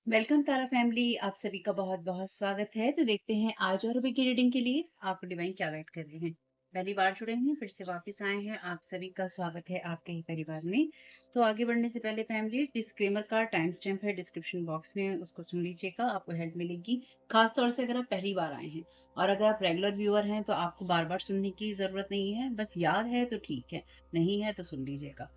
Welcome तारा family. आप सभी का बहुत बहुत स्वागत है। तो देखते हैं आज और अभी की रीडिंग के लिए आपको डिवाइन क्या गाइड कर रहे हैं। पहली बार जुड़े हैं फिर से वापस आए हैं, आप सभी का स्वागत है आपके ही परिवार में। तो आगे बढ़ने से पहले फैमिली डिस्क्लेमर का टाइम स्टैम्प है डिस्क्रिप्शन बॉक्स में, उसको सुन लीजिएगा, आपको हेल्प मिलेगी। खास तौर से अगर आप पहली बार आए हैं और अगर आप रेगुलर व्यूअर हैं तो आपको बार बार सुनने की जरूरत नहीं है, बस याद है तो ठीक है, नहीं है तो सुन लीजिएगा।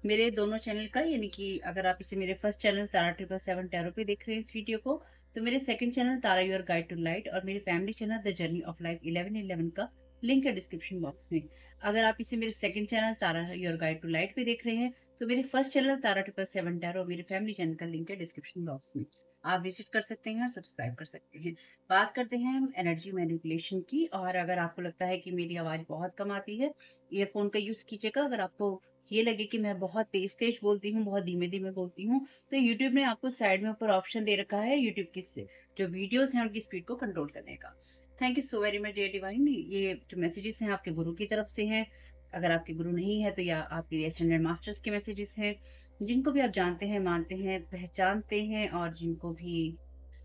मेरे दोनों चैनल का, यानी कि अगर आप इसे मेरे फर्स्ट चैनल तारा 777 टैरो पे देख रहे हैं इस वीडियो को, तो मेरे second channel Tara your guide to light और मेरे family channel the journey of life 1111 का लिंक है डिस्क्रिप्शन बॉक्स में। अगर आप इसे मेरे second channel Tara your guide to light पे देख रहे हैं तो मेरे फर्स्ट चैनल तारा 777 टैरो और मेरे फैमिली चैनल का लिंक है डिस्क्रिप्शन बॉक्स में। आप विजिट कर सकते हैं और सब्सक्राइब कर सकते हैं। बात करते हैं हम एनर्जी मैनिपुलेशन की, और अगर आपको लगता है कि मेरी आवाज बहुत कम आती है, ईयरफोन का यूज कीजिएगा। अगर आपको ये लगे कि मैं बहुत तेज-तेज बोलती हूँ, बहुत धीमे-धीमे बोलती हूँ, तो यूट्यूब ने आपको साइड में ऊपर ऑप्शन दे रखा है यूट्यूब की से जो वीडियोज़ हैं उनकी स्पीड को कंट्रोल करने का। Thank you so very much dear divine. ये जो मैसेजेस हैं आपके गुरु की तरफ से हैं। अगर आपके गुरु नहीं है तो या आपके लिए ascended मास्टर्स के मैसेजेस हैं, जिनको भी आप जानते हैं, मानते हैं, पहचानते हैं और जिनको भी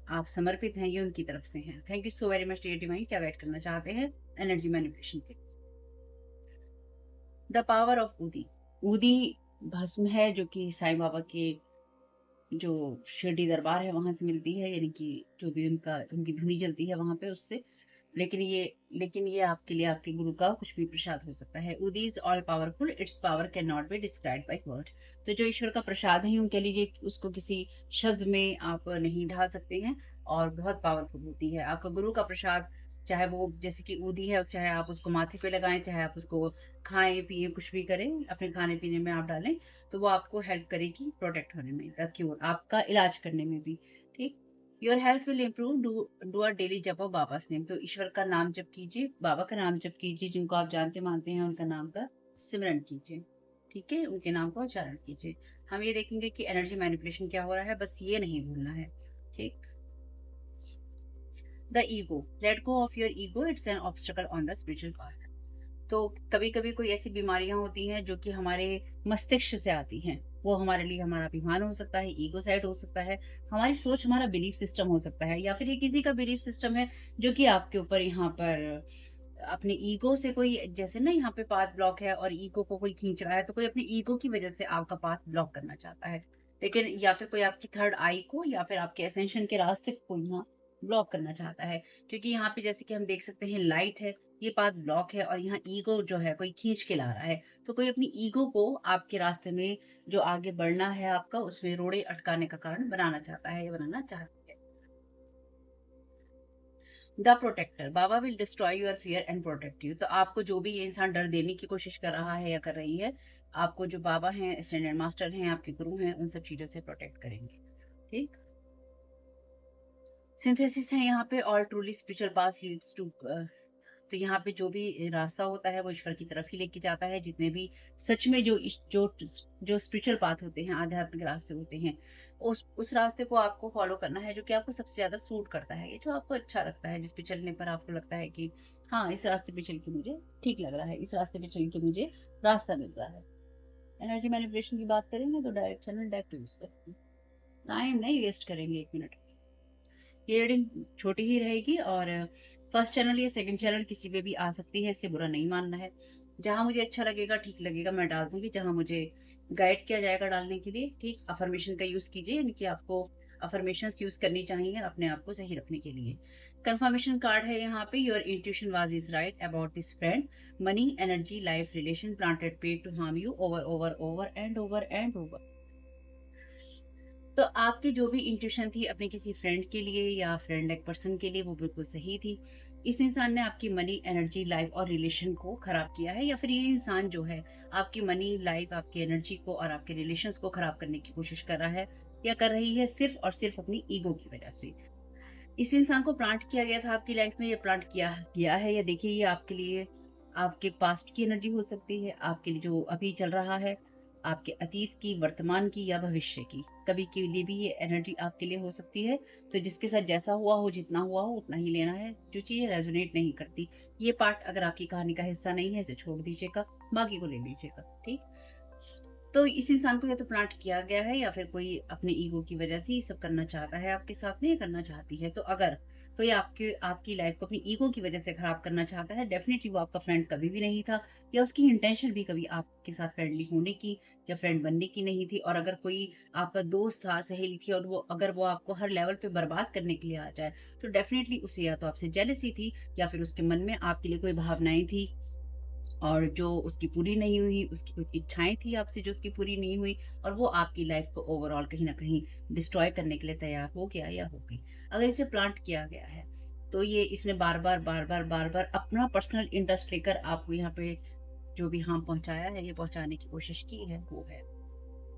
आप समर्पित हैं, ये उनकी तरफ से हैं। Thank you so very much dear divine. क्या गाइड करना चाहते हैं एनर्जी मैनिपुलेशन के? The power of udi. Udi भस्म है जो कि साईं बाबा के जो शिरडी दरबार है वहां से मिलती है, यानी कि जो भी उनकी धुनी जलती है वहां पे उससे। लेकिन ये आपके लिए आपके गुरु का कुछ भी प्रसाद हो सकता है। Udi is all powerful, its power can not be described by words. तो जो ईश्वर का प्रसाद है यूं कह लीजिए कि उसको किसी शब्द में आप नहीं ढाल सकते हैं, और बहुत पावरफुल होती है आपका गुरु का प्रसाद। चाहे वो जैसे कि ऊदी है, चाहे आप उसको माथे पे लगाएं, चाहे आप उसको खाएं पिए कुछ भी करें, अपने खाने पीने में आप डालें, तो वो आपको हेल्प करेगी प्रोटेक्ट होने में, द क्योर आपका इलाज करने में भी। ठीक। Your health will improve, do do a daily जप ऑफ बाबास नेम। तो ईश्वर का नाम जप कीजिए, बाबा का नाम जप कीजिए, जिनको आप जानते मानते हैं उनका नाम का सिमरन कीजिए। ठीक है, उनके नाम का उच्चारण कीजिए। हम ये देखेंगे कि एनर्जी मैनिपुलेशन क्या हो रहा है, बस ये नहीं भूलना है। ठीक। The ego, let go of your ego, it's an obstacle on the spiritual path. तो कभी कभी कोई ऐसी बीमारियां होती हैं जो कि हमारे मस्तिष्क से आती हैं। वो हमारे लिए हमारा अभिमान हो सकता है, ईगो साइड हो सकता है, हमारी सोच, हमारा बिलीफ सिस्टम हो सकता है, या फिर ये किसी का बिलीफ सिस्टम है जो कि आपके ऊपर यहाँ पर अपने ईगो से कोई, जैसे ना यहाँ पे पाथ ब्लॉक है और ईगो को कोई खींच रहा है, तो कोई अपनी ईगो की वजह से आपका पाथ ब्लॉक करना चाहता है। लेकिन या फिर कोई आपकी थर्ड आई को या फिर आपके एसेंशन के रास्ते को यहाँ ब्लॉक करना चाहता है। क्योंकि यहाँ पे जैसे कि हम देख सकते हैं लाइट है, ये पाथ ब्लॉक है, और यहाँ ईगो जो है कोई खींच के ला रहा है। तो कोई अपनी ईगो को आपके रास्ते में जो आगे बढ़ना है आपका, उसमें रोड़े अटकाने का कारण बनाना चाहता है या बनाना चाहती है। The protector, baba will destroy your fear and protect you. तो आपको जो भी ये इंसान डर देने की कोशिश कर रहा है या कर रही है, आपको जो बाबा हैं, स्टैंडर्ड मास्टर हैं, आपके गुरु हैं, उन सब चीजों से प्रोटेक्ट करेंगे। ठीक। सिंथेसिस है यहाँ पे, all truly spiritual path leads to. तो यहाँ पे जो भी रास्ता होता है वो ईश्वर की तरफ ही लेके जाता है। जितने भी सच में जो स्पिरिचुअल पाथ होते हैं, आध्यात्मिक रास्ते होते हैं, उस रास्ते को आपको फॉलो करना है जो कि आपको सबसे ज्यादा सूट करता है, ये जो आपको अच्छा लगता है, जिस पे चलने पर आपको लगता है कि हाँ, इस रास्ते पे चल के मुझे ठीक लग रहा है, इस रास्ते पे चल के मुझे रास्ता मिल रहा है। एनर्जी मैनिपुलेशन की बात करेंगे तो डायरेक्ट चैनल डेक यूज करते हैं। टाइम नहीं वेस्ट करेंगे, 1 मिनट। ये रीडिंग छोटी ही रहेगी, और फर्स्ट चैनल या सेकंड चैनल किसी पे भी आ सकती है, इसलिए बुरा नहीं मानना है। जहां मुझे अच्छा लगेगा, ठीक लगेगा, मैं डाल दूंगी, जहां मुझे गाइड किया जाएगा डालने के लिए। ठीक। अफर्मेशन का यूज कीजिए, यानी कि आपको अफर्मेशन यूज करनी चाहिए अपने आप को सही रखने के लिए। कंफर्मेशन कार्ड है यहाँ पे, your intuition was is right about this friend, money energy life relation planted pay to harm you over over over and over and over. तो आपकी जो भी इंट्यूशन थी अपने किसी फ्रेंड के लिए या फ्रेंड एक पर्सन के लिए, वो बिल्कुल सही थी। इस इंसान ने आपकी मनी एनर्जी लाइफ और रिलेशन को खराब किया है, या फिर ये इंसान जो है आपकी मनी लाइफ, आपकी एनर्जी को और आपके रिलेशंस को खराब करने की कोशिश कर रहा है या कर रही है, सिर्फ और सिर्फ अपनी ईगो की वजह से। इस इंसान को प्लांट किया गया था आपकी लाइफ में, ये प्लांट किया गया है, या देखिए ये आपके लिए आपके पास्ट की एनर्जी हो सकती है, आपके लिए जो अभी चल रहा है, आपके अतीत की, वर्तमान की या भविष्य की, कभी के लिए भी ये एनर्जी आपके लिए हो सकती है। तो जिसके साथ जैसा हुआ हो, जितना हुआ हो उतना ही लेना है। जो चीजें रेजोनेट नहीं करती, ये पार्ट अगर आपकी कहानी का हिस्सा नहीं है, इसे छोड़ दीजिएगा, बाकी को ले लीजिएगा। ठीक। तो इस इंसान को या तो प्लांट किया गया है या फिर कोई अपने ईगो की वजह से ये सब करना चाहता है आपके साथ में, या करना चाहती है। तो अगर कोई आपके आपकी लाइफ को अपनी ईगो की वजह से खराब करना चाहता है, डेफिनेटली वो आपका फ्रेंड कभी भी नहीं था, या उसकी इंटेंशन भी कभी आपके साथ फ्रेंडली होने की या फ्रेंड बनने की नहीं थी। और अगर कोई आपका दोस्त था, सहेली थी, और वो अगर वो आपको हर लेवल पे बर्बाद करने के लिए आ जाए, तो डेफिनेटली उसे या तो आपसे जेलसी थी, या फिर उसके मन में आपके लिए कोई भावनाएं थी और जो उसकी पूरी नहीं हुई, उसकी कुछ इच्छाएँ थी आपसे जो उसकी पूरी नहीं हुई, और वो आपकी लाइफ़ को ओवरऑल कहीं न कहीं डिस्ट्रॉय करने के लिए तैयार हो गया या हो गई। अगर इसे प्लांट किया गया है, तो ये इसने बार-बार, बार-बार, बार-बार अपना पर्सनल इंटरेस्ट लेकर आपको यहाँ पे जो भी हार्म पहुँचाया है, ये पहुँचाने की कोशिश की है, वो है।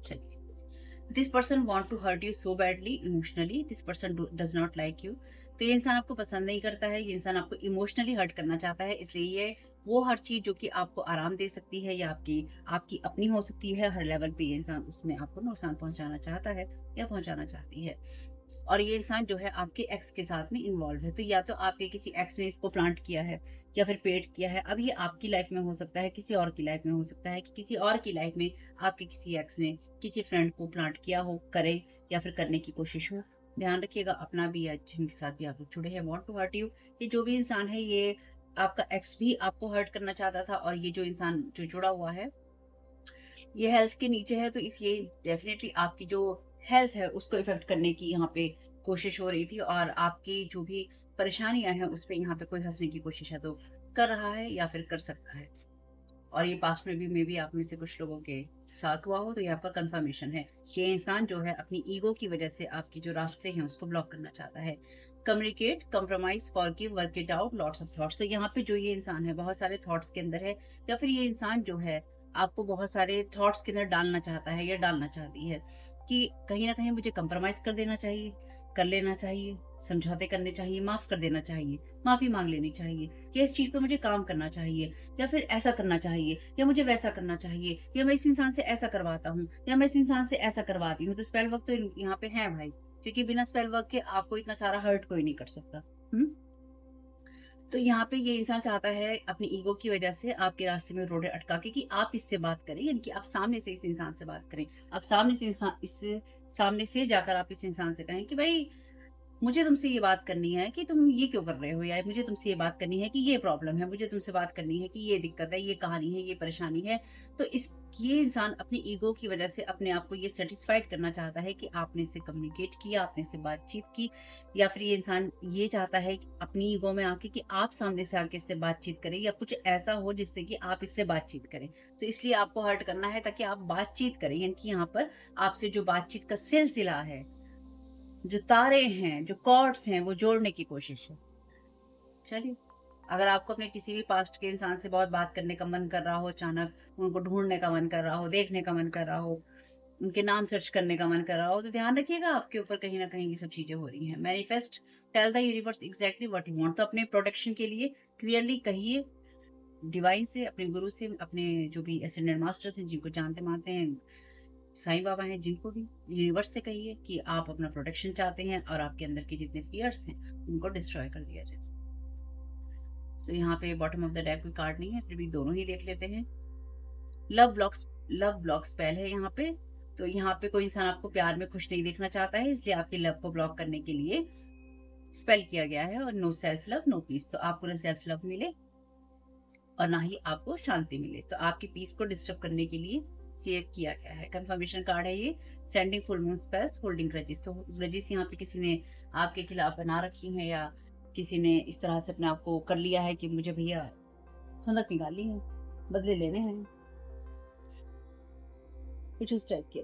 चलिए। This person want to hurt you so badly emotionally, this person does not like you. तो ये इंसान आपको पसंद नहीं करता है, ये इंसान आपको इमोशनली हर्ट करना चाहता है, इसलिए ये वो हर चीज जो कि आपको आराम दे सकती है या आपकी आपकी अपनी हो सकती है, हर लेवल पे ये इंसान उसमें आपको नुकसान पहुंचाना चाहता है या पहुंचाना चाहती है। और ये इंसान जो है आपके एक्स के साथ में इन्वॉल्व है, तो या तो आपके किसी एक्स ने इसको प्लांट किया है या फिर पेड किया है। अब ये आपकी लाइफ में हो सकता है, किसी और की लाइफ में हो सकता है, कि किसी और की लाइफ में आपके किसी एक्स ने किसी फ्रेंड को प्लांट किया हो, करे या फिर करने की कोशिश हो। ध्यान रखिएगा अपना भी या जिनके साथ भी आप लोग जुड़े हैं, वांट टू हर्ट यू, ये जो भी इंसान है, ये आपका एक्स भी आपको हर्ट करना चाहता था, और ये जो इंसान जो जुड़ा हुआ है, ये हेल्थ के नीचे है, तो इसलिए डेफिनेटली आपकी जो हेल्थ है उसको इफेक्ट करने की यहाँ पे कोशिश हो रही थी, और आपकी जो भी परेशानियां हैं उस पे यहाँ पे कोई हंसने की कोशिश है तो कर रहा है या फिर कर सकता है। और ये पास्ट में भी मे बी आप में से कुछ लोगों के साथ हुआ हो, तो ये आपका कंफर्मेशन है कि ये इंसान जो है अपनी ईगो की वजह से आपके जो रास्ते हैं उसको ब्लॉक करना चाहता है। Communicate, compromise, forgive, work it out, lots of thoughts. तो यहाँ पे जो ये इंसान है बहुत सारे थॉट्स के अंदर है, या फिर ये इंसान जो है आपको बहुत सारे थॉट्स के अंदर डालना चाहता है या डालना चाहती है कि कहीं ना कहीं मुझे कंप्रोमाइज कर देना चाहिए, कर लेना चाहिए, समझौते करने चाहिए, माफ कर देना चाहिए, माफी मांग लेनी चाहिए, या इस चीज पर मुझे काम करना चाहिए, या फिर ऐसा करना चाहिए, या मुझे वैसा करना चाहिए, या मैं इस इंसान से ऐसा करवाता हूँ, या मैं इस इंसान से ऐसा करवाती हूँ। तो स्पेल वर्क तो यहाँ पे है भाई, क्योंकि बिना स्पेल वर्क के आपको इतना सारा हर्ट कोई नहीं कर सकता। हम्म। तो यहाँ पे ये इंसान चाहता है अपनी ईगो की वजह से आपके रास्ते में रोड़े अटका के कि आप इससे बात करें, यानी कि आप सामने से इस इंसान से बात करें, आप सामने से इंसान इससे सामने से जाकर आप इस इंसान से कहें कि भाई मुझे तुमसे ये बात करनी है कि तुम ये क्यों कर रहे हो, या मुझे तुमसे ये बात करनी है कि ये प्रॉब्लम है, मुझे तुमसे बात करनी है कि ये दिक्कत है, ये कहानी है, ये परेशानी है। तो इस ये इंसान अपनी ईगो की वजह से अपने आप को ये सेटिस्फाइड करना चाहता है कि आपने इससे कम्युनिकेट किया, आपने इससे बातचीत की, या फिर ये इंसान ये चाहता है कि अपनी ईगो में आके कि आप सामने से आके इससे बातचीत करें, या कुछ ऐसा हो जिससे कि आप इससे बातचीत करें। तो इसलिए आपको हर्ट करना है ताकि आप बातचीत करें, यानी कि यहाँ पर आपसे जो बातचीत का सिलसिला है, जो तारे हैं, जो कॉर्ड्स हैं, वो जोड़ने की कोशिश है। चलिए, अगर आपको अपने किसी भी पास्ट के इंसान से बहुत बात करने का मन कर रहा हो, अचानक उनको ढूंढने का मन कर रहा हो, देखने का मन कर रहा हो, उनके नाम सर्च करने का मन कर रहा हो, तो ध्यान रखिएगा आपके ऊपर कहीं ना कहीं ये सब चीजें हो रही हैं। Manifest, tell the universe exactly what you want. तो अपने प्रोटेक्शन के लिए क्लियरली कहिए डिवाइन से, अपने गुरु से, अपने जो भी एसेंडेंट मास्टर्स हैं जिनको जानते मानते हैं, साईं बाबा हैं जिनको भी, यूनिवर्स से कहिए कि आप अपना प्रोटेक्शन चाहते हैं और आपके अंदर के जितने फियर्स हैं उनको डिस्ट्रॉय कर दिया जाए। तो यहाँ पे बॉटम ऑफ द डेक कोई कार्ड नहीं है, फिर भी दोनों ही देख लेते हैं। लव ब्लॉक स्पेल है यहाँ पे। तो यहाँ पे कोई इंसान आपको प्यार में खुश नहीं देखना चाहता है, इसलिए आपके लव को ब्लॉक करने के लिए स्पेल किया गया है। और no self love no peace, तो आपको ना सेल्फ लव मिले और ना ही आपको शांति मिले, तो आपकी पीस को डिस्टर्ब करने के लिए क्रिएट किया गया है। कंफर्मेशन कार्ड है ये, sending full moon spells, holding grudges. तो ग्रजेस यहाँ पे किसी ने आपके खिलाफ बना रखी है, या किसी ने इस तरह से अपने आप को कर लिया है कि मुझे भैया खुंदक निकालनी है, बदले लेने हैं, कुछ उस टाइप के।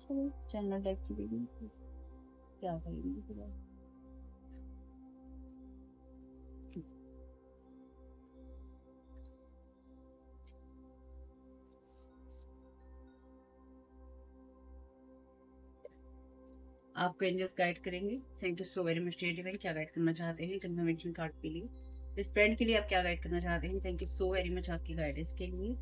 चलो चैनल टाइप की वीडियो क्या करेंगे फिर। आपको एंजल्स गाइड करेंगे। Thank you so very much dear divine. क्या गाइड करना चाहते हैं कंफर्मेशन कार्ड के लिए, इस फ्रेंड के लिए आप क्या गाइड करना चाहते हैं? Thank you so very much आपकी गाइडेंस के लिए।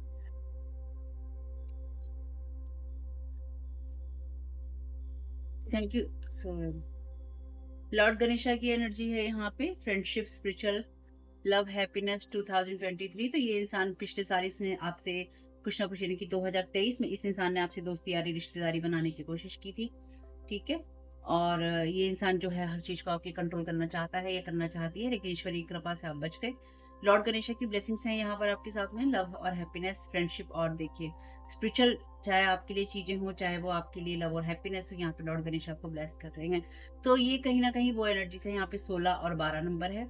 Thank you so. Lord Ganesha की एनर्जी है यहाँ पे, फ्रेंडशिप, स्पिरिचुअल, लव, हैप्पीनेस 2023। तो ये इंसान पिछले साल इसने आपसे कुछ ना कुछ, यानी कि 2023 में इस इंसान ने आपसे दोस्ती यारी रिश्तेदारी बनाने की कोशिश की थी, ठीक है? और ये इंसान जो है हर चीज़ को आपके कंट्रोल करना चाहता है या करना चाहती है, लेकिन ईश्वरीय कृपा से आप बच गए। लॉर्ड गणेश की ब्लेसिंग्स हैं यहाँ पर आपके साथ में, लव और हैप्पीनेस, फ्रेंडशिप और देखिए स्पिरिचुअल, चाहे आपके लिए चीज़ें हों, चाहे वो आपके लिए लव और हैप्पीनेस हो, यहाँ पे लॉर्ड गणेश आपको ब्लेस कर रहे हैं। तो ये कहीं न कहीं वो एनर्जीज़ है, यहाँ पे 16 और 12 नंबर है,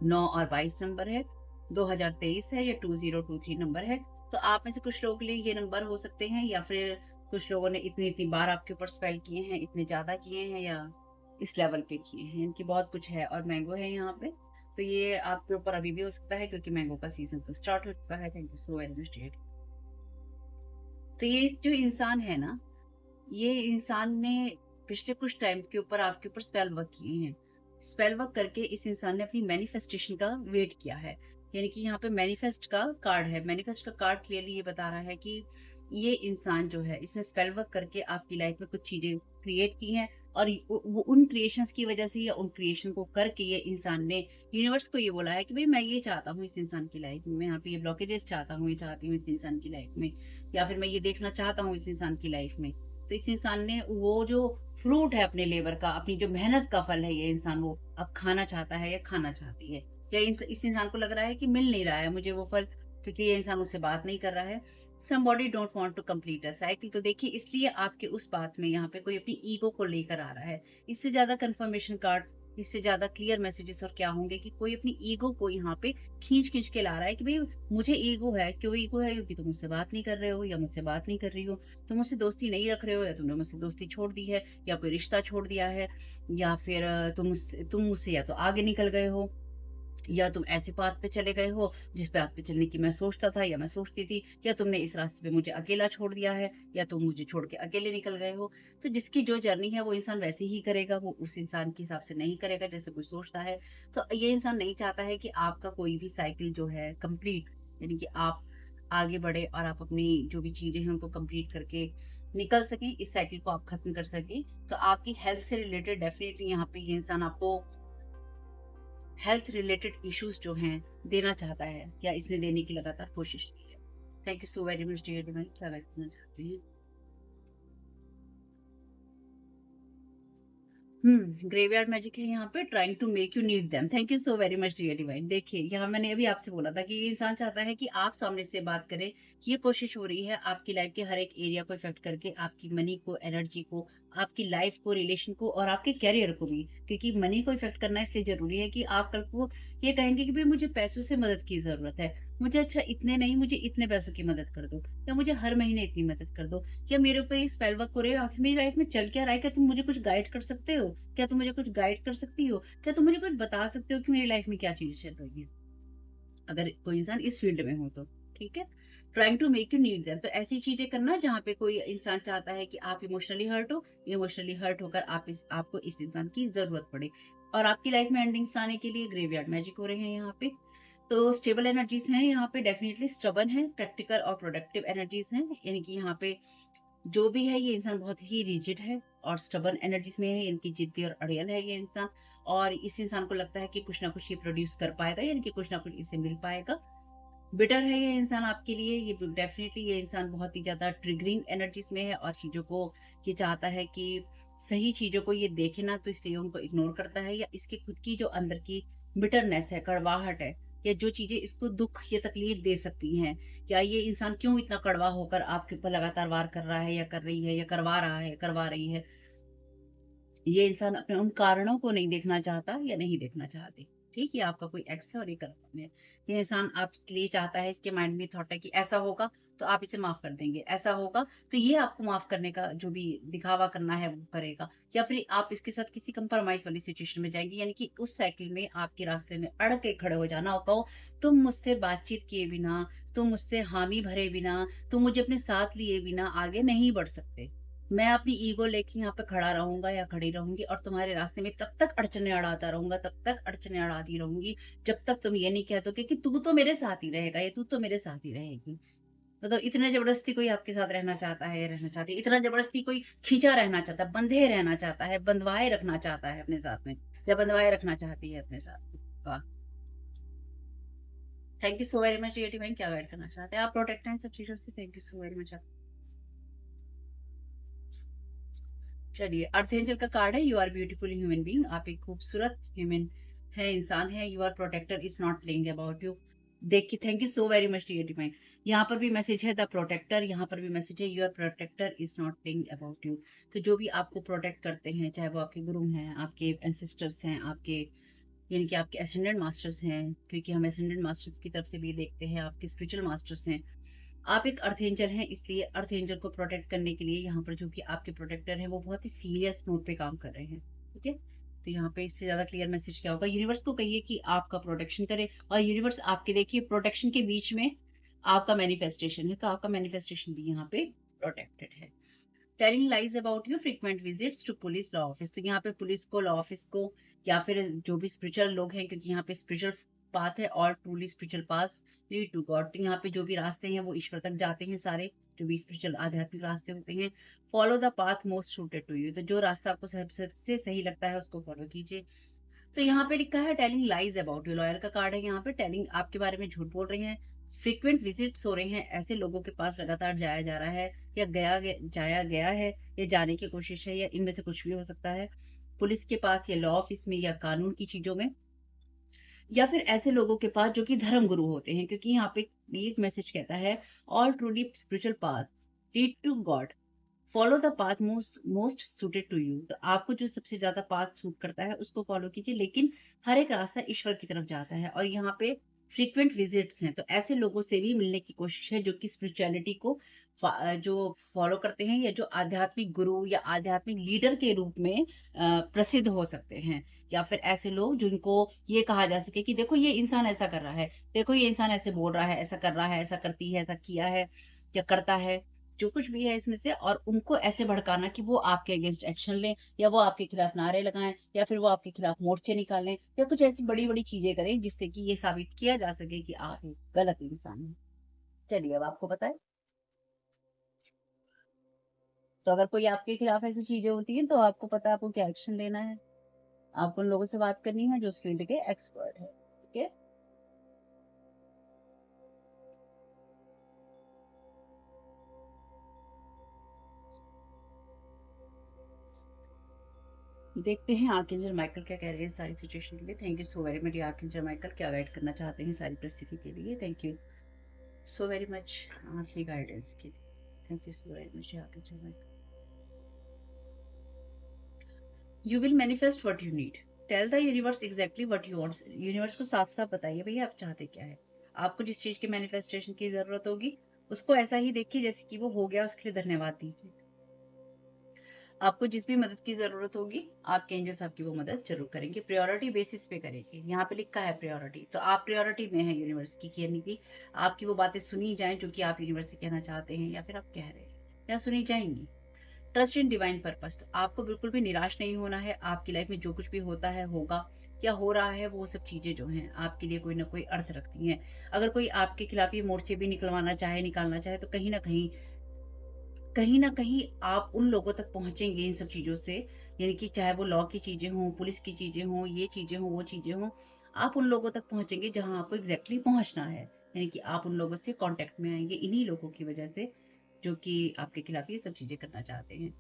9 और 22 नंबर है, 2023 है या 2023 नंबर है। तो आप में से कुछ लोगों के लिए ये नंबर हो सकते हैं, या फिर कुछ लोगों ने इतनी-इतनी बार आपके ऊपर स्पेल किए हैं, इतने ज़्यादा किए हैं या इस लेवल पे किए हैं। इनकी बहुत कुछ है और मैंगो है यहाँ पे। तो ये आपके ऊपर अभी भी हो सकता है, क्योंकि मैंगो का सीज़न तो स्टार्ट हो चुका है। Thank you so very much dear. तो ये जो इंसान है ना, ये इंसान ने पिछले कुछ टाइम के ऊपर आपके ऊपर स्पेल वर्क किए हैं। स्पेल वर्क करके इस इंसान ने अपनी मैनिफेस्टेशन का वेट किया है। यानी कि यहाँ पे मैनिफेस्ट का कार्ड है। मैनिफेस्ट का कार्ड क्लियरली ये बता रहा है कि ये इंसान जो है, इसने स्पेल वर्क करके आपकी लाइफ में कुछ चीजें क्रिएट की हैं, और वो उन क्रिएशंस की वजह से या उन क्रिएशन को करके ये इंसान ने यूनिवर्स को ये बोला है कि भाई मैं ये चाहता हूँ इस इंसान की लाइफ में, मैं यहाँ पे ये ब्लॉकेजेस चाहता हूँ, ये चाहती हूँ इस इंसान की लाइफ में, या फिर मैं ये देखना चाहता हूँ इस इंसान की लाइफ में। तो इस इंसान ने वो जो फ्रूट है अपने लेबर का, अपनी जो मेहनत का फल है, ये इंसान वो अब खाना चाहता है या खाना चाहती है, या इस इंसान को लग रहा है कि मिल नहीं रहा है मुझे वो फल, क्योंकि ये इंसान उससे बात नहीं कर रहा है। Somebody don't want to complete a cycle. तो देखिए, इसलिए आपके उस बात में यहाँ पे कोई अपनी ईगो को लेकर आ रहा है। इससे ज्यादा कंफर्मेशन कार्ड, इससे ज्यादा क्लियर मैसेजेस और क्या होंगे कि कोई अपनी ईगो को यहाँ पे खींच खींच के ला रहा है कि भाई मुझे ईगो है। क्यों ईगो है? क्योंकि तुम मुझसे बात नहीं कर रहे हो या मुझसे बात नहीं कर रही हो, तुम मुझसे दोस्ती नहीं रख रहे हो, या तुमने मुझसे दोस्ती छोड़ दी है, या कोई रिश्ता छोड़ दिया है, या फिर तुम मुझसे या तो आगे निकल गए हो, या तुम ऐसे पाथ पे चले गए हो जिस पाथ पे चलने की मैं सोचता था या मैं सोचती थी, या तुमने इस रास्ते पे मुझे अकेला छोड़ दिया है, या तुम मुझे छोड़ के अकेले निकल गए हो। तो जिसकी जो जर्नी है वो इंसान वैसे ही करेगा, वो उस इंसान के हिसाब से नहीं करेगा जैसे कोई सोचता है। तो ये इंसान नहीं चाहता है कि आपका कोई भी साइकिल जो है कंप्लीट, यानी कि आप आगे बढ़े और आप अपनी जो भी चीजें हैं उनको कंप्लीट करके निकल सकें, इस साइकिल को आप खत्म कर सकें। तो आपकी हेल्थ से रिलेटेड डेफिनेटली यहाँ पे ये इंसान आपको हेल्थ रिलेटेड इश्यूज जो हैं देना चाहता है, या इसने देने की लगातार कोशिश की है। Thank you so very much dear divine. क्या करना चाहते हैं? ग्रेवयार्ड मैजिक है यहाँ पे, trying to make you need them. Thank you so very much dear divine. देखिए, यहाँ मैंने अभी आपसे बोला था कि ये इंसान चाहता है कि आप सामने से बात करें। ये कोशिश हो रही है आपकी लाइफ के हर एक एरिया को इफेक्ट करके, आपकी मनी को, एनर्जी को, आपकी लाइफ को, रिलेशन को और आपके कैरियर को भी। क्योंकि मनी को इफेक्ट करना इसलिए जरूरी है कि आप कल को ये कहेंगे कि भाई मुझे पैसों से मदद की जरूरत है, मुझे अच्छा इतने नहीं, मुझे इतने पैसों की मदद कर दो, या मुझे हर महीने इतनी मदद कर दो, या मेरे ऊपर ये स्पेल वर्क हो रहे हो, आखिर मेरी लाइफ में चल क्या रहा है, क्या तुम मुझे कुछ गाइड कर सकते हो? क्या तुम मुझे कुछ गाइड कर सकती हो? क्या तुम मुझे कुछ बता सकते हो कि मेरी लाइफ में क्या चीजें चल रही है? अगर कोई इंसान इस फील्ड में हो तो, ठीक है? Trying to make you need them. तो ऐसी चीजें करना जहाँ पे कोई इंसान चाहता है कि आप इमोशनली हर्ट हो, इमोशनली हर्ट होकर आपको इस इंसान की जरूरत पड़े, और आपकी लाइफ में एंडिंग्स लाने के लिए ग्रेवयार्ड मैजिक हो रहे हैं यहाँ पे। तो स्टेबल एनर्जीज हैं यहाँ पे, डेफिनेटली स्टबन है, प्रैक्टिकल और प्रोडक्टिव एनर्जीज हैं। यानी कि यहाँ पे जो भी है, ये इंसान बहुत ही रिजिड है और स्टबन एनर्जीज में है, इनकी जिद्दी और अड़ियल है ये इंसान। और इस इंसान को लगता है कि कुछ ना कुछ ये प्रोड्यूस कर पाएगा, यानी कि कुछ ना कुछ इसे मिल पाएगा। बिटर है ये इंसान आपके लिए, ये डेफिनेटली ये इंसान बहुत ही ज्यादा ट्रिगरिंग एनर्जीज में है, और चीजों को ये चाहता है कि सही चीजों को ये देखे ना, तो इसलिए उनको इग्नोर करता है, या इसके खुद की जो अंदर की बिटरनेस है, कड़वाहट है, या जो चीजें इसको दुख या तकलीफ दे सकती हैं, या ये इंसान क्यों इतना कड़वा होकर आपके ऊपर लगातार वार कर रहा है, या कर रही है, या करवा रहा है, करवा रही है, ये इंसान अपने उन कारणों को नहीं देखना चाहता या नहीं देखना चाहती। ठीक है, आपका कोई एक्स है और ये कर्म में है। ये इंसान आपके लिए चाहता है, इसके माइंड में थॉट है कि ऐसा होगा तो आप इसे माफ कर देंगे, ऐसा होगा तो ये आपको माफ करने का जो भी दिखावा करना है वो करेगा, या फिर आप इसके साथ किसी कंप्रोमाइज वाली सिचुएशन में जाएंगे, यानी कि उस साइकिल में आपके रास्ते में अड़ के खड़े हो जाना और कहो तुम मुझसे बातचीत किए बिना, तुम मुझसे हामी भरे बिना, तुम मुझे अपने साथ लिए बिना आगे नहीं बढ़ सकते। मैं अपनी ईगो लेके यहाँ पे खड़ा रहूंगा या खड़ी रहूंगी, और तुम्हारे रास्ते में तब तक अड़चने अड़ाता रहूंगा, तब तक अड़चने अड़ाती रहूंगी, जब तक तुम ये नहीं कह दोगे कि तू तो मेरे साथ ही रहेगा, या तू तो मेरे साथ ही रहेगी। मतलब इतना जबरदस्ती कोई आपके साथ रहना चाहता है या रहना चाहती है, इतना जबरदस्ती कोई खींचा रहना चाहता है, बंधे रहना चाहता है, बंधवाए रखना चाहता है अपने साथ में, या बंधवाए रखना चाहती है अपने साथ में। वाह! Thank you so very much dear divine, क्या गाइड करना चाहते हैं आप, प्रोटेक्ट हैं सब चीजों से, thank you so very much. चलिए, अर्थ एंजल का कार्ड है, you are beautiful human being, आप एक खूबसूरत ह्यूमन है, इंसान है, you are protector is not playing about you. देखिए, thank you so very much dear divine. यहाँ पर भी मैसेज है द प्रोटेक्टर, यहाँ पर भी मैसेज है your protector is not playing about you. तो जो भी आपको प्रोटेक्ट करते हैं, चाहे वो आपके गुरु हैं, आपके एंसेस्टर्स हैं, आपके यानी कि आपके असेंडेंट मास्टर्स हैं, क्योंकि हम असेंडेंट मास्टर्स की तरफ से भी देखते हैं, आपके स्पिरिचुअल मास्टर्स हैं, आप एक अर्थ एंजल हैं, इसलिए अर्थ एंजल को प्रोटेक्ट करने के लिए यहाँ पर जो कि आपके प्रोटेक्टर हैं वो बहुत ही सीरियस नोट पे काम कर रहे हैं। ठीक है, तो यहाँ पे इससे ज्यादा क्लियर मैसेज क्या होगा, यूनिवर्स को कहिए कि आपका प्रोटेक्शन करे, और यूनिवर्स आपके देखिए प्रोटेक्शन के बीच में आपका मैनिफेस्टेशन है, तो आपका मैनिफेस्टेशन भी यहाँ पे प्रोटेक्टेड है। Telling lies about you, frequent visits to police law office, तो यहाँ पे पुलिस को, लॉ ऑफिस को, या फिर जो भी स्पिरिचुअल लोग हैं, क्योंकि यहाँ पे स्पिरिचुअल पाथ है, all truly spiritual path lead to God, तो यहाँ पे जो भी रास्ते हैं वो ईश्वर तक जाते हैं, सारे जो भी स्पिरिचुअल आध्यात्मिक रास्ते होते हैं। Follow the path most suited to you, तो जो रास्ता आपको सबसे सही लगता है उसको फॉलो कीजिए। तो यहाँ पे लिखा है telling lies about you, lawyer का कार्ड है, यहाँ पे टेलिंग आपके बारे में झूठ बोल रहे हैं, फ्रीक्वेंट विजिट्स हो रहे हैं, ऐसे लोगों के पास लगातार जाया जा रहा है, या जाया गया है, या जाने की कोशिश है, या इनमें से कुछ भी हो सकता है, पुलिस के पास, या लॉ ऑफिस में, या कानून की चीजों में, या फिर ऐसे लोगों के पास जो कि धर्म गुरु होते हैं, क्योंकि यहाँ पे ये मैसेज कहता है all truly spiritual path lead to God, follow the path most suited to you, तो आपको जो सबसे ज्यादा पाथ सूट करता है उसको फॉलो कीजिए, लेकिन हर एक रास्ता ईश्वर की तरफ जाता है, और यहाँ पे फ्रीक्वेंट विजिट्स हैं, तो ऐसे लोगों से भी मिलने की कोशिश है जो कि स्पिरिचुअलिटी को जो फॉलो करते हैं, या जो आध्यात्मिक गुरु या आध्यात्मिक लीडर के रूप में प्रसिद्ध हो सकते हैं, या फिर ऐसे लोग जिनको ये कहा जा सके कि देखो ये इंसान ऐसा कर रहा है, देखो ये इंसान ऐसे बोल रहा है, ऐसा कर रहा है, ऐसा करती है, ऐसा किया है या करता है, जो कुछ भी है इसमें से, और उनको ऐसे भड़काना कि वो आपके अगेंस्ट एक्शन लें, या वो आपके खिलाफ नारे लगाएं, या फिर वो आपके खिलाफ मोर्चे निकालें, या कुछ ऐसी बड़ी बड़ी चीजें करें जिससे कि ये साबित किया जा सके कि आप एक गलत इंसान हैं। चलिए, अब आपको पता है, तो अगर कोई आपके खिलाफ ऐसी चीजें होती हैं तो आपको पता है आपको क्या एक्शन लेना है, आपको उन लोगों से बात करनी है जो उस फील्ड के एक्सपर्ट है। ठीक है, देखते हैं आर्कएंजल माइकल क्या कह रहे हैं सारी सिचुएशन के लिए। Thank you so very much archangel Michael, क्या गाइड करना चाहते हैं सारी परिस्थिति के लिए, thank you so very much आपकी गाइडेंस के लिए, thank you so very much archangel Michael. You will manifest what you need, tell the universe exactly what you want, universe को साफ साफ बताइए भैया आप चाहते क्या है, आपको जिस चीज के मैनिफेस्टेशन की जरूरत होगी उसको ऐसा ही देखिए जैसे कि वो हो गया, उसके लिए धन्यवाद दीजिए। आपको जिस भी मदद की जरूरत होगी आपके एंजल्स आपकी वो मदद जरूर करेंगे, प्रायोरिटी बेसिस पे करेंगे, यहाँ पे लिखा है प्रायोरिटी, तो आप प्रायोरिटी में है यूनिवर्स की, यानी कि आपकी वो बातें सुनी जाएं जो कि आप यूनिवर्स से कहना चाहते हैं, या फिर आप कह रहे हैं, या सुनी जाएंगी। ट्रस्ट इन डिवाइन पर्पस, तो आपको बिल्कुल भी निराश नहीं होना है, आपकी लाइफ में जो कुछ भी होता है, होगा या हो रहा है, वो सब चीजें जो हैं आपके लिए कोई ना कोई अर्थ रखती हैं। अगर कोई आपके खिलाफ ये मोर्चे भी निकलवाना चाहे, निकालना चाहे, तो कहीं ना कहीं आप उन लोगों तक पहुंचेंगे इन सब चीजों से, यानी कि चाहे वो लॉ की चीजें हों, पुलिस की चीजें हों, ये चीजें हों, वो चीजें हों, आप उन लोगों तक पहुंचेंगे जहां आपको एग्जैक्टली पहुंचना है, यानी कि आप उन लोगों से कांटेक्ट में आएंगे इन्हीं लोगों की वजह से जो कि आपके खिलाफ ये सब चीजें करना चाहते हैं।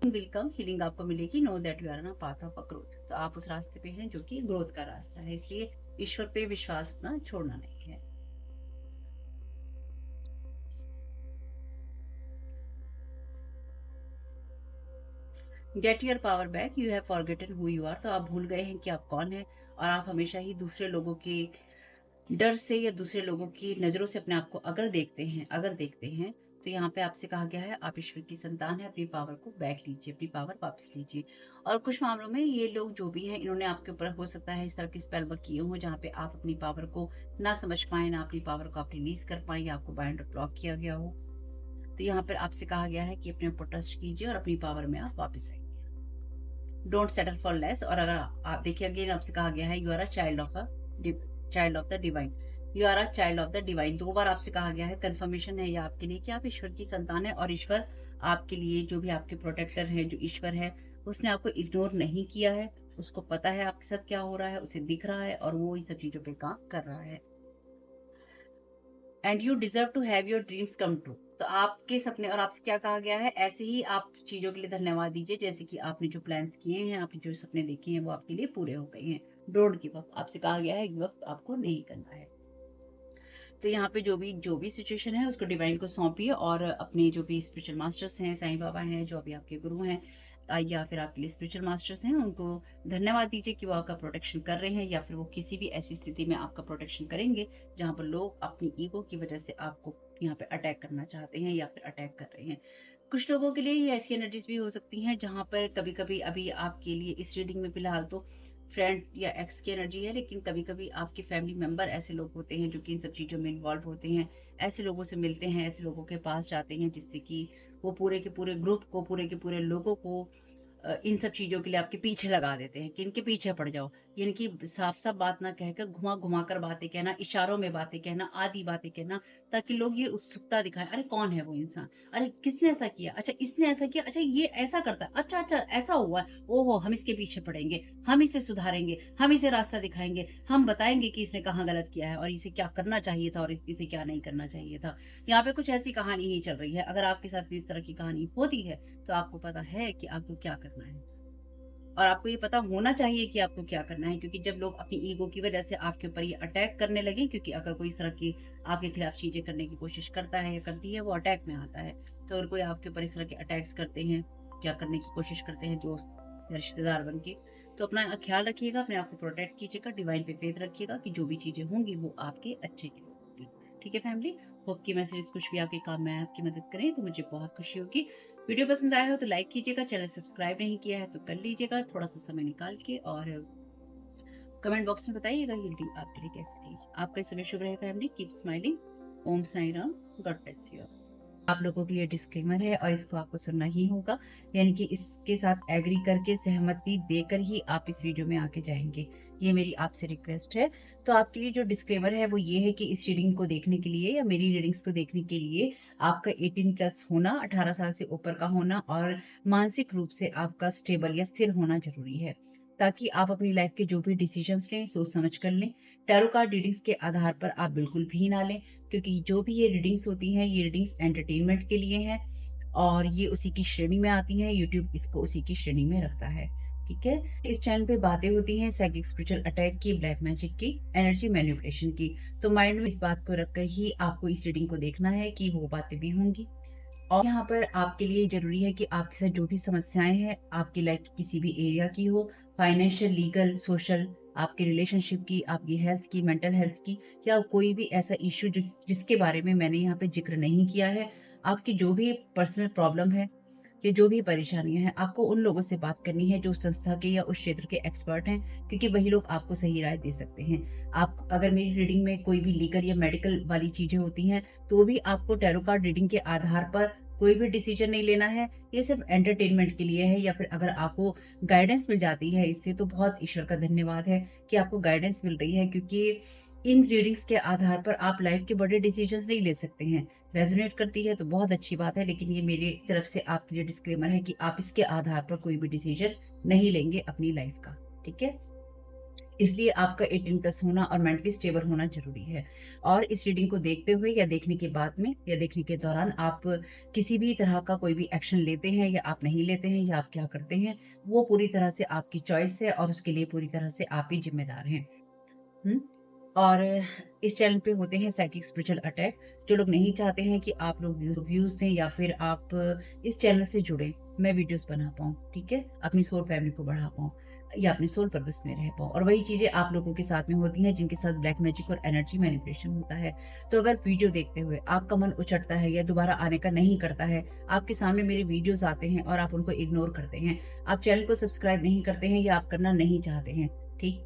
विल कम, हीलिंग आपको मिलेगी, know that you are on a path of a growth, तो आप उस रास्ते पे हैं जो कि ग्रोथ का रास्ता है, इसलिए ईश्वर पे विश्वास अपना छोड़ना नहीं है। Get your power back, you have forgotten who you are, तो आप भूल गए हैं कि आप कौन है, और आप हमेशा ही दूसरे लोगों के डर से या दूसरे लोगों की नजरों से अपने आप को अगर देखते हैं, तो यहाँ पे आपसे कहा गया है आप ईश्वर की संतान है, अपनी पावर को बैक लीजिए, अपनी पावर वापस लीजिए। और कुछ मामलों में ये लोग जो भी हैं इन्होंने आपके ऊपर हो सकता है इस तरह के स्पेल वर्क किए हों जहाँ पे आप अपनी पावर को ना समझ पाए, ना अपनी पावर को आप रिलीज कर पाए, या आपको बाइंड और ब्लॉक किया गया हो। तो यहाँ पर आपसे कहा गया है कि अपने ऊपर ट्रस्ट कीजिए और अपनी पावर में आप वापस आइए, डोंट सेटल फॉर लेस। और अगर आप देखिए अगेन आपसे कहा गया है you are a child of the divine, you are a child of the divine, दो बार आपसे कहा गया है, कंफर्मेशन है ये आपके लिए कि आप ईश्वर की संतान है, और ईश्वर आपके लिए जो भी आपके प्रोटेक्टर है, जो ईश्वर है, उसने आपको इग्नोर नहीं किया है, उसको पता है आपके साथ क्या हो रहा है, उसे दिख रहा है, और वो इन सब चीजों पे काम कर रहा है। And you deserve to have your dreams come true. तो आपके सपने, और आपसे क्या कहा गया है, ऐसे ही आप चीजों के लिए धन्यवाद दीजिए जैसे कि आपने जो प्लान्स किए हैं, आपने जो सपने देखे हैं वो आपके लिए पूरे हो गए हैं। डोंट गिव अप, आपसे कहा गया है गिव अप आपको नहीं करना है। तो यहाँ पे जो भी सिचुएशन है उसको डिवाइन को सौंपिए, और अपने जो भी स्पिरिचुअल मास्टर्स हैं, साईं बाबा हैं, जो भी आपके गुरु हैं, या फिर आपके लिए स्पिरिचुअल मास्टर्स हैं, उनको धन्यवाद दीजिए कि वो आपका प्रोटेक्शन कर रहे हैं, या फिर वो किसी भी ऐसी स्थिति में आपका प्रोटेक्शन करेंगे जहाँ पर लोग अपनी ईगो की वजह से आपको यहाँ पे अटैक करना चाहते हैं या फिर अटैक कर रहे हैं। कुछ लोगों के लिए ये ऐसी एनर्जीज भी हो सकती हैं जहाँ पर कभी कभी, अभी आपके लिए इस रीडिंग में फिलहाल तो फ्रेंड या एक्स की एनर्जी है, लेकिन कभी कभी आपके फैमिली मेंबर ऐसे लोग होते हैं जो कि इन सब चीज़ों में इन्वॉल्व होते हैं। ऐसे लोगों से मिलते हैं, ऐसे लोगों के पास जाते हैं जिससे कि वो पूरे के पूरे ग्रुप को, पूरे के पूरे लोगों को इन सब चीज़ों के लिए आपके पीछे लगा देते हैं कि इनके पीछे पड़ जाओ। यानी कि साफ-साफ बात ना कहकर घुमा-घुमा कर बातें कहना, इशारों में बातें कहना, आधी बातें कहना, ताकि लोग ये उत्सुकता दिखाएँ, अरे कौन है वो इंसान? अरे किसने ऐसा किया? अच्छा इसने ऐसा किया? अच्छा ये ऐसा करता है? अच्छा, अच्छा ऐसा हुआ है? ओहो! हम इसके पीछे पड़ेंगे, हम इसे सुधारेंगे, हम इसे रास्ता दिखाएँगे, हम बताएँगे कि इसने कहाँ गलत किया है और इसे क्या करना चाहिए था और इसे क्या नहीं करना चाहिए था। यहाँ पे कुछ ऐसी कहानी ही चल रही है। अगर आपके साथ भी इस तरह की कहानी होती है, तो आपको पता है कि आपको क्या करना है। और आपको ये पता होना चाहिए कि आपको क्या करना है, क्योंकि जब लोग अपनी ईगो की वजह से आपके ऊपर ये अटैक करने लगे, क्योंकि अगर कोई इस तरह की आपके खिलाफ चीजें करने की कोशिश करता है या करती है, वो अटैक में आता है। तो अगर कोई आपके ऊपर इस तरह के अटैक्स करते हैं, क्या करने की कोशिश करते हैं, दोस्त या रिश्तेदार बन के, तो अपना ख्याल रखिएगा, अपने आप को प्रोटेक्ट कीजिएगा, डिवाइन पे फेथ रखिएगा कि जो भी चीजें होंगी वो आपके अच्छे के लिए होंगी। ठीक है फैमिली, होप की मैसेज कुछ भी आपके काम में आए, आपकी मदद करें, तो मुझे बहुत खुशी होगी। वीडियो पसंद आया हो तो लाइक कीजिएगा, चैनल सब्सक्राइब नहीं किया है तो कर लीजिएगा थोड़ा सा समय निकाल के, और कमेंट बॉक्स में बताइएगा ये रीडिंग आपके लिए कैसी रही। आपका समय शुभ रहे family, keep smiling. Om Sai Ram, God bless you. आप लोगों के लिए डिस्क्लेमर है और इसको आपको सुनना ही होगा, यानी कि इसके साथ एग्री करके, सहमति देकर ही आप इस वीडियो में आके जाएंगे। ये मेरी आपसे रिक्वेस्ट है। तो आपके लिए जो डिस्क्लेमर है वो ये है कि इस रीडिंग को देखने के लिए या मेरी रीडिंग्स को देखने के लिए आपका 18+ होना, 18 साल से ऊपर का होना, और मानसिक रूप से आपका स्टेबल या स्थिर होना जरूरी है, ताकि आप अपनी लाइफ के जो भी डिसीजंस लें सोच समझ कर लें। टैरो कार्ड रीडिंग्स के आधार पर आप बिल्कुल भी ना लें, क्योंकि जो भी ये रीडिंग्स होती हैं, ये रीडिंग्स एंटरटेनमेंट के लिए हैं और ये उसी की श्रेणी में आती हैं। यूट्यूब इसको उसी की श्रेणी में रखता है। ठीक है, इस चैनल पे बातें होती हैं साइकिक स्पिरिचुअल अटैक की, ब्लैक मैजिक की, एनर्जी मैनिपुलेशन की। तो माइंड में इस बात को रखकर ही आपको इस रीडिंग को देखना है कि वो बातें भी होंगी। और यहाँ पर आपके लिए जरूरी है कि आपके साथ जो भी समस्याएं हैं, आपकी लाइफ की किसी भी एरिया की हो, फाइनेंशियल, लीगल, सोशल, आपके रिलेशनशिप की, आपकी हेल्थ की, मेंटल हेल्थ की, या कोई भी ऐसा इश्यू जिसके बारे में मैंने यहाँ पे जिक्र नहीं किया है, आपकी जो भी पर्सनल प्रॉब्लम है या जो भी परेशानियां हैं, आपको उन लोगों से बात करनी है जो संस्था के या उस क्षेत्र के एक्सपर्ट हैं, क्योंकि वही लोग आपको सही राय दे सकते हैं। आप अगर मेरी रीडिंग में कोई भी लीगल या मेडिकल वाली चीजें होती हैं, तो भी आपको टैरो कार्ड रीडिंग के आधार पर कोई भी डिसीजन नहीं लेना है। ये सिर्फ एंटरटेनमेंट के लिए है, या फिर अगर आपको गाइडेंस मिल जाती है इससे, तो बहुत ईश्वर का धन्यवाद है कि आपको गाइडेंस मिल रही है, क्योंकि इन रीडिंग्स के आधार पर आप लाइफ के बड़े डिसीजंस नहीं ले सकते हैं। रेजोनेट करती है तो बहुत अच्छी बात है, लेकिन ये मेरी तरफ से आपके लिए डिस्क्लेमर है कि आप इसके आधार पर कोई भी डिसीजन नहीं लेंगे अपनी लाइफ का। ठीक है, इसलिए आपका 18+ होना और मेंटली स्टेबल होना जरूरी है। और इस रीडिंग को देखते हुए या देखने के बाद में या देखने के दौरान आप किसी भी तरह का कोई भी एक्शन लेते हैं या आप नहीं लेते हैं, या आप क्या करते हैं, वो पूरी तरह से आपकी चॉइस है और उसके लिए पूरी तरह से आप ही जिम्मेदार हैं। हुँ? और इस चैनल पे होते हैं साइकिक स्पिरिचुअल अटैक। जो लोग नहीं चाहते हैं कि आप लोग व्यूज़ दें या फिर आप इस चैनल से जुड़ें, मैं वीडियोज़ बना पाऊँ, ठीक है? अपनी सोल फैमिली को बढ़ा पाऊँ या अपनी सोल पर्पस में रह पाऊँ, और वही चीज़ें आप लोगों के साथ में होती हैं जिनके साथ ब्लैक मैजिक और एनर्जी मैनिपुलेशन होता है। तो अगर वीडियो देखते हुए आपका मन उचटता है या दोबारा आने का नहीं करता है, आपके सामने मेरे वीडियोज़ आते हैं और आप उनको इग्नोर करते हैं, आप चैनल को सब्सक्राइब नहीं करते हैं या आप करना नहीं चाहते हैं, ठीक?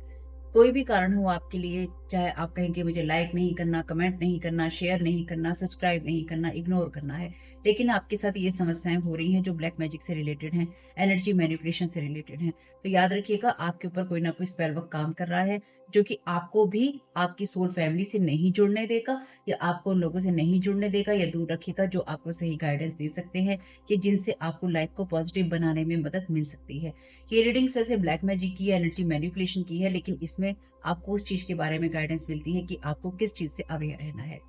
कोई भी कारण हो आपके लिए, चाहे आप कहें कि मुझे लाइक नहीं करना, कमेंट नहीं करना, शेयर नहीं करना, सब्सक्राइब नहीं करना, इग्नोर करना है, लेकिन आपके साथ ये समस्याएं हो रही हैं जो ब्लैक मैजिक से रिलेटेड हैं, एनर्जी मैनिपुलेशन से रिलेटेड हैं, तो याद रखिएगा आपके ऊपर कोई ना कोई स्पेल वर्क काम कर रहा है, जो कि आपको भी आपकी सोल फैमिली से नहीं जुड़ने देगा, या आपको उन लोगों से नहीं जुड़ने देगा या दूर रखेगा जो आपको सही गाइडेंस दे सकते हैं, कि जिनसे आपको लाइफ को पॉजिटिव बनाने में मदद मिल सकती है। ये रीडिंग्स वैसे ब्लैक मैजिक की, एनर्जी मैनिपुलेशन की है, लेकिन इसमें आपको उस चीज के बारे में गाइडेंस मिलती है कि आपको किस चीज से अवेयर रहना है।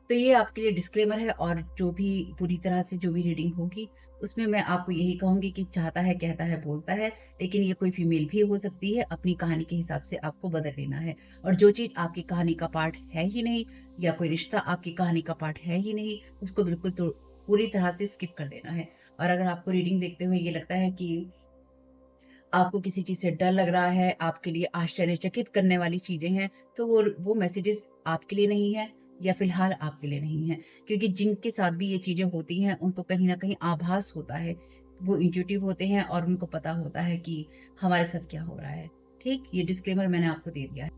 तो ये आपके लिए डिस्क्लेमर है, और जो भी पूरी तरह से जो भी रीडिंग होगी, उसमें मैं आपको यही कहूँगी कि चाहता है, कहता है, बोलता है, लेकिन ये कोई फीमेल भी हो सकती है, अपनी कहानी के हिसाब से आपको बदल लेना है। और जो चीज़ आपकी कहानी का पार्ट है ही नहीं, या कोई रिश्ता आपकी कहानी का पार्ट है ही नहीं, उसको बिल्कुल तो पूरी तरह से स्किप कर देना है। और अगर आपको रीडिंग देखते हुए ये लगता है कि आपको किसी चीज़ से डर लग रहा है, आपके लिए आश्चर्यचकित करने वाली चीज़ें हैं, तो वो मैसेजेस आपके लिए नहीं है, या फ़िलहाल आपके लिए नहीं है। क्योंकि जिनके साथ भी ये चीज़ें होती हैं, उनको कहीं न कहीं आभास होता है। वो इंट्यूटिव होते हैं और उनको पता होता है कि हमारे साथ क्या हो रहा है। ठीक? ये डिस्क्लेमर मैंने आपको दे दिया है।